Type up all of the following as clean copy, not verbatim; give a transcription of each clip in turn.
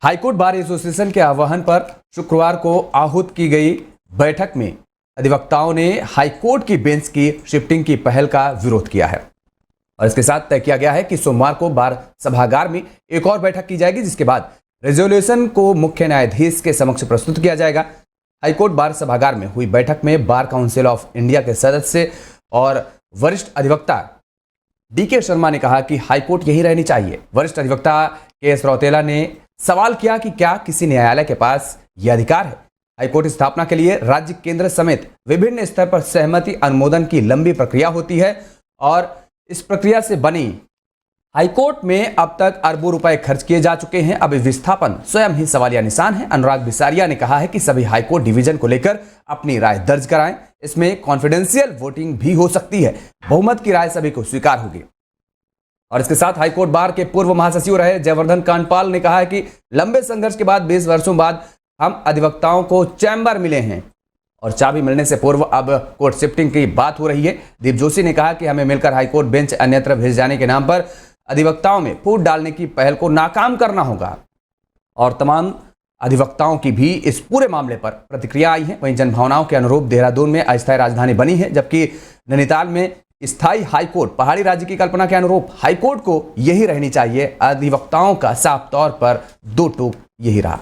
High court bar association के आह्वान पर शुक्रवार को आहूत की गई बैठक में अधिवक्ताओं ने हाईकोर्ट की बेंच की शिफ्टिंग की पहल का विरोध किया है और इसके साथ तय किया गया है कि सोमवार को बार सभागार में एक और बैठक की जाएगी, जिसके बाद रेजोल्यूशन को मुख्य न्यायाधीश के समक्ष प्रस्तुत किया जाएगा। हाईकोर्ट बार सभागार में हुई बैठक में बार काउंसिल ऑफ इंडिया के सदस्य और वरिष्ठ अधिवक्ता डीके शर्मा ने कहा कि हाईकोर्ट यही रहनी चाहिए। वरिष्ठ अधिवक्ता के रौतेला ने सवाल किया कि क्या किसी न्यायालय के पास यह अधिकार है। हाईकोर्ट स्थापना के लिए राज्य, केंद्र समेत विभिन्न स्तर पर सहमति अनुमोदन की लंबी प्रक्रिया होती है और इस प्रक्रिया से बनी हाईकोर्ट में अब तक अरबों रुपए खर्च किए जा चुके हैं। अब विस्थापन स्वयं ही सवालिया निशान है। अनुराग बिसारिया ने कहा है कि सभी हाईकोर्ट डिवीजन को लेकर अपनी राय दर्ज कराएं। इसमें कॉन्फिडेंशियल वोटिंग भी हो सकती है। बहुमत की राय सभी को स्वीकार होगी। और इसके साथ हाईकोर्ट बार के पूर्व महासचिव रहे जयवर्धन कांडपाल ने कहा है कि लंबे संघर्ष के बाद 20 वर्षों बाद हम अधिवक्ताओं को चैम्बर मिले हैं और चाबी मिलने से पूर्व अब कोर्ट शिफ्टिंग की बात हो रही है। दीप जोशी ने कहा कि हमें मिलकर हाईकोर्ट बेंच अन्यत्र भेज जाने के नाम पर अधिवक्ताओं में फूट डालने की पहल को नाकाम करना होगा। और तमाम अधिवक्ताओं की भी इस पूरे मामले पर प्रतिक्रिया आई है। वहीं जनभावनाओं के अनुरूप देहरादून में अस्थायी राजधानी बनी है, जबकि नैनीताल में स्थायी हाईकोर्ट। पहाड़ी राज्य की कल्पना के अनुरूप हाईकोर्ट को यही रहनी चाहिए। अधिवक्ताओं का साफ तौर पर दो टूक यही रहा।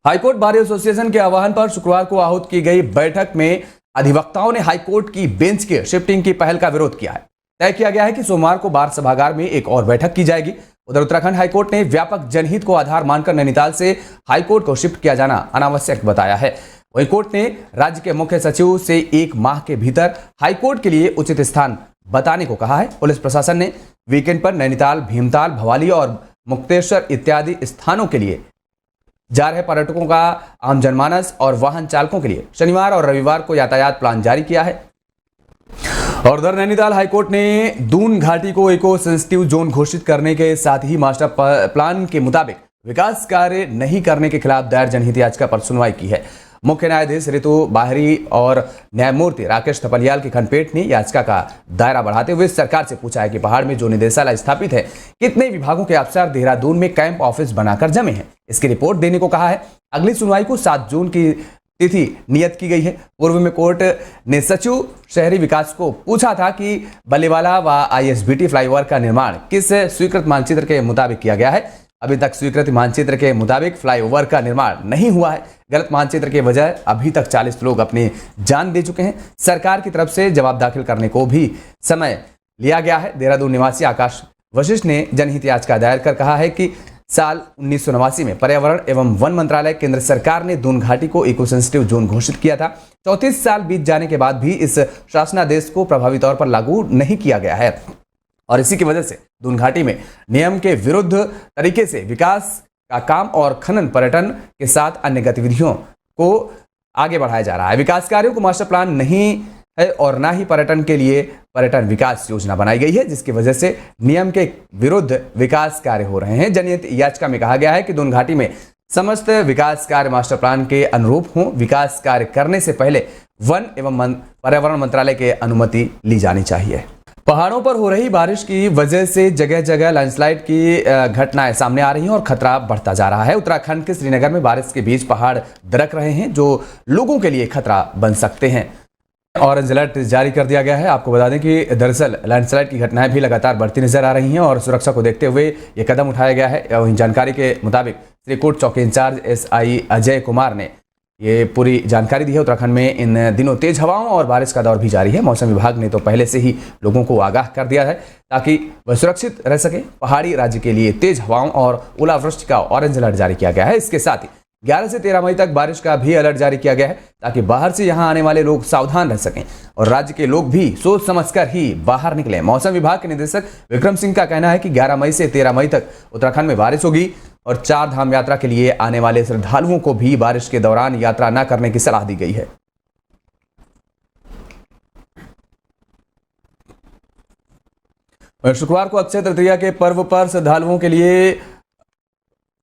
हाईकोर्ट बार एसोसिएशन के आह्वान पर शुक्रवार को आहूत की गई बैठक में अधिवक्ताओं ने हाईकोर्ट की बेंच के शिफ्टिंग की पहल का विरोध किया है। तय किया गया है कि सोमवार को बार सभागार में एक और बैठक की जाएगी। उधर उत्तराखंड हाईकोर्ट ने व्यापक जनहित को आधार मानकर नैनीताल से हाईकोर्ट को शिफ्ट किया जाना अनावश्यक बताया है। वहीं कोर्ट ने राज्य के मुख्य सचिव से 1 माह के भीतर हाईकोर्ट के लिए उचित स्थान बताने को कहा है। पुलिस प्रशासन ने वीकेंड पर नैनीताल, भीमताल, भवाली और मुक्तेश्वर इत्यादि स्थानों के लिए जा रहे पर्यटकों का आम जनमानस और वाहन चालकों के लिए शनिवार और रविवार को यातायात प्लान जारी किया है। और उधर नैनीताल हाईकोर्ट ने दून घाटी को इको सेंसिटिव जोन घोषित करने के साथ ही मास्टर प्लान के मुताबिक विकास कार्य नहीं करने के खिलाफ दायर जनहित याचिका पर सुनवाई की है। मुख्य न्यायाधीश ऋतु बाहरी और न्यायमूर्ति राकेश थपलियाल की खंडपीठ ने याचिका का दायरा बढ़ाते हुए सरकार से पूछा है कि पहाड़ में जो निदेशालय स्थापित है, कितने विभागों के अफसर देहरादून में कैंप ऑफिस बनाकर जमे हैं, इसकी रिपोर्ट देने को कहा है। अगली सुनवाई को 7 जून की तिथि नियत की गई है। पूर्व में कोर्ट ने सचिव शहरी विकास को पूछा था कि बल्लेवाला व ISBT फ्लाईओवर का निर्माण किस स्वीकृत मानचित्र के मुताबिक किया गया है। अभी तक स्वीकृत मानचित्र के मुताबिक फ्लाईओवर का निर्माण नहीं हुआ है। गलत मानचित्र के वजह अभी तक 40 लोग अपनी जान दे चुके हैं। सरकार की तरफ से जवाब दाखिल करने को भी समय लिया गया है। देहरादून निवासी आकाश वशिष्ठ ने जनहित याचिका दायर कर कहा है कि साल 1989 में पर्यावरण एवं वन मंत्रालय, केंद्र सरकार ने दून घाटी को इको सेंसिटिव जोन घोषित किया था। 34 साल बीत जाने के बाद भी इस शासनादेश को प्रभावी तौर पर लागू नहीं किया गया है और इसी की वजह से दून घाटी में नियम के विरुद्ध तरीके से विकास का काम और खनन, पर्यटन के साथ अन्य गतिविधियों को आगे बढ़ाया जा रहा है। विकास कार्यों को मास्टर प्लान नहीं है और ना ही पर्यटन के लिए पर्यटन विकास योजना बनाई गई है, जिसकी वजह से नियम के विरुद्ध विकास कार्य हो रहे हैं। जनहित याचिका में कहा गया है कि दून घाटी में समस्त विकास कार्य मास्टर प्लान के अनुरूप हों। विकास कार्य करने से पहले वन एवं पर्यावरण मंत्रालय की अनुमति ली जानी चाहिए। पहाड़ों पर हो रही बारिश की वजह से जगह जगह लैंडस्लाइड की घटनाएं सामने आ रही हैं और खतरा बढ़ता जा रहा है। उत्तराखंड के श्रीनगर में बारिश के बीच पहाड़ दरक रहे हैं, जो लोगों के लिए खतरा बन सकते हैं। ऑरेंज अलर्ट जारी कर दिया गया है। आपको बता दें कि दरअसल लैंडस्लाइड की घटनाएं भी लगातार बढ़ती नजर आ रही हैं और सुरक्षा को देखते हुए ये कदम उठाया गया है। वहीं जानकारी के मुताबिक श्रीकोट चौकी इंचार्ज SI अजय कुमार ने ये पूरी जानकारी दी है। उत्तराखंड में इन दिनों तेज हवाओं और बारिश का दौर भी जारी है। मौसम विभाग ने तो पहले से ही लोगों को आगाह कर दिया है ताकि वह सुरक्षित रह सके। पहाड़ी राज्य के लिए तेज हवाओं और ओलावृष्टि का ऑरेंज अलर्ट जारी किया गया है। इसके साथ ही 11 से 13 मई तक बारिश का भी अलर्ट जारी किया गया है ताकि बाहर से यहां आने वाले लोग सावधान रह सकें और राज्य के लोग भी सोच समझकर ही बाहर निकलें। मौसम विभाग के निदेशक विक्रम सिंह का कहना है कि 11 मई से 13 मई तक उत्तराखंड में बारिश होगी और 4 धाम यात्रा के लिए आने वाले श्रद्धालुओं को भी बारिश के दौरान यात्रा न करने की सलाह दी गई है। शुक्रवार को अक्षय तृतीया के पर्व पर श्रद्धालुओं के लिए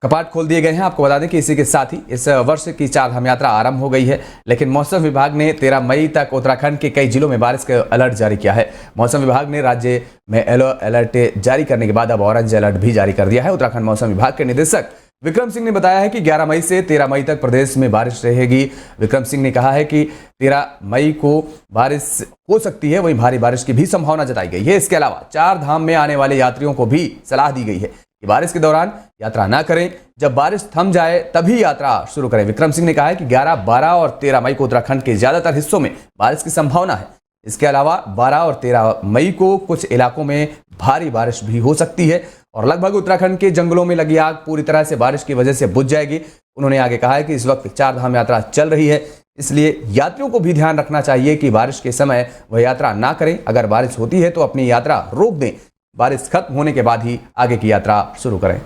कपाट खोल दिए गए हैं। आपको बता दें कि इसी के साथ ही इस वर्ष की 4 धाम यात्रा आरंभ हो गई है, लेकिन मौसम विभाग ने 13 मई तक उत्तराखंड के कई जिलों में बारिश का अलर्ट जारी किया है। मौसम विभाग ने राज्य में येलो अलर्ट जारी करने के बाद अब ऑरेंज अलर्ट भी जारी कर दिया है। उत्तराखंड मौसम विभाग के निदेशक विक्रम सिंह ने बताया है कि 11 मई से 13 मई तक प्रदेश में बारिश रहेगी। विक्रम सिंह ने कहा है कि 13 मई को बारिश हो सकती है, वहीं भारी बारिश की भी संभावना जताई गई है। इसके अलावा 4 धाम में आने वाले यात्रियों को भी सलाह दी गई है कि बारिश के दौरान यात्रा ना करें, जब बारिश थम जाए तभी यात्रा शुरू करें। विक्रम सिंह ने कहा है कि 11, 12 और 13 मई को उत्तराखंड के ज्यादातर हिस्सों में बारिश की संभावना है। इसके अलावा 12 और 13 मई को कुछ इलाकों में भारी बारिश भी हो सकती है और लगभग उत्तराखंड के जंगलों में लगी आग पूरी तरह से बारिश की वजह से बुझ जाएगी। उन्होंने आगे कहा है कि इस वक्त 4 धाम यात्रा चल रही है, इसलिए यात्रियों को भी ध्यान रखना चाहिए कि बारिश के समय वह यात्रा ना करें। अगर बारिश होती है तो अपनी यात्रा रोक दें, बारिश खत्म होने के बाद ही आगे की यात्रा शुरू करें।